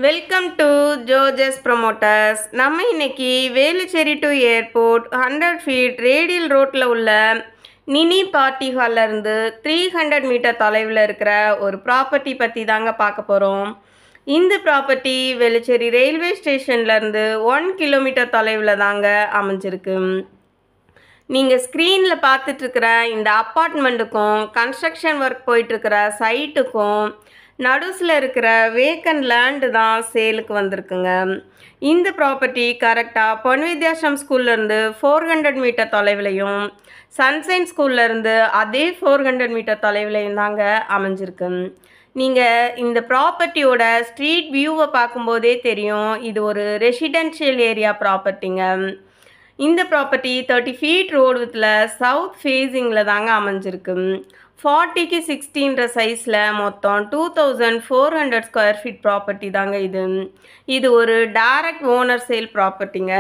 Welcome to ஜோஜஸ் promoters. நம்ம இன்னைக்கு Velachery to airport 100 feet radial ரோட்டில் உள்ள மினி பார்ட்டி ஹால்லேருந்து 300 மீட்டர் தொலைவில் இருக்கிற ஒரு ப்ராப்பர்ட்டி பற்றி தாங்க பார்க்க போகிறோம். இந்த ப்ராப்பர்ட்டி வேலுச்சேரி ரயில்வே ஸ்டேஷன்லேருந்து 1 கிலோமீட்டர் தொலைவில் தாங்க அமைஞ்சிருக்கு. நீங்கள் ஸ்க்ரீனில் பார்த்துட்ருக்கிற இந்த அப்பார்ட்மெண்ட்டுக்கும் கன்ஸ்ட்ரக்ஷன் ஒர்க் போயிட்டுருக்கிற சைட்டுக்கும் நடுஸில் இருக்கிற வேக்கன் லேண்டு தான் சேலுக்கு வந்திருக்குங்க. இந்த ப்ராப்பர்ட்டி கரெக்டாக பொன்வித்யாசம் ஸ்கூல்லேருந்து 400 மீட்டர் தொலைவிலையும் சன்சைன் ஸ்கூல்லேருந்து அதே 400 மீட்டர் தொலைவிலையும் தாங்க அமைஞ்சிருக்கு. நீங்கள் இந்த ப்ராப்பர்ட்டியோட ஸ்ட்ரீட் வியூவை பார்க்கும்போதே தெரியும், இது ஒரு ரெசிடென்ஷியல் ஏரியா ப்ராப்பர்ட்டிங்க. இந்த ப்ராப்பர்ட்டி 30 ஃபீட் ரோடு வித்தில் சவுத் ஃபேஸிங்கில் தாங்க அமைஞ்சிருக்கு. 40க்கு 60ன்ற சைஸில் மொத்தம் 2400 ஸ்கொயர் ஃபீட் ப்ராப்பர்ட்டி தாங்க இது. இது ஒரு டைரக்ட் ஓனர் சேல் ப்ராப்பர்ட்டிங்க.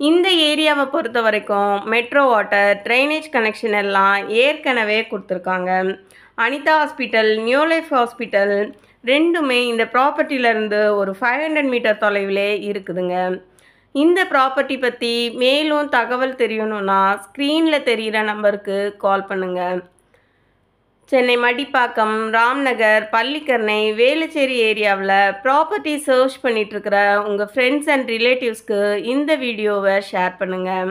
இந்த ஏரியாவை பொறுத்த வரைக்கும் மெட்ரோ வாட்டர், ட்ரைனேஜ் கனெக்ஷன் எல்லாம் ஏற்கனவே கொடுத்துருக்காங்க. Anitha hospital, new life hospital ரெண்டுமே இந்த ப்ராப்பர்ட்டியிலேருந்து ஒரு 500 மீட்டர் தொலைவிலே இருக்குதுங்க. இந்த ப்ராப்பர்ட்டி பற்றி மேலும் தகவல் தெரியணுன்னா ஸ்க்ரீனில் தெரிகிற நம்பருக்கு கால் பண்ணுங்கள். சென்னை மடிப்பாக்கம், ராம்நகர், பள்ளிக்கரணை, வேலுச்சேரி ஏரியாவில் ப்ராப்பர்ட்டி சர்ச் பண்ணிகிட்ருக்கிற உங்கள் ஃப்ரெண்ட்ஸ் அண்ட் ரிலேட்டிவ்ஸ்க்கு இந்த வீடியோவை ஷேர் பண்ணுங்கள்.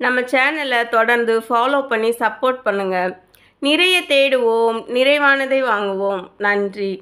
நம்ம சேனலை தொடர்ந்து ஃபாலோ பண்ணி சப்போர்ட் பண்ணுங்கள். நிறைய தேடுவோம், நிறைவானதை வாங்குவோம். நன்றி.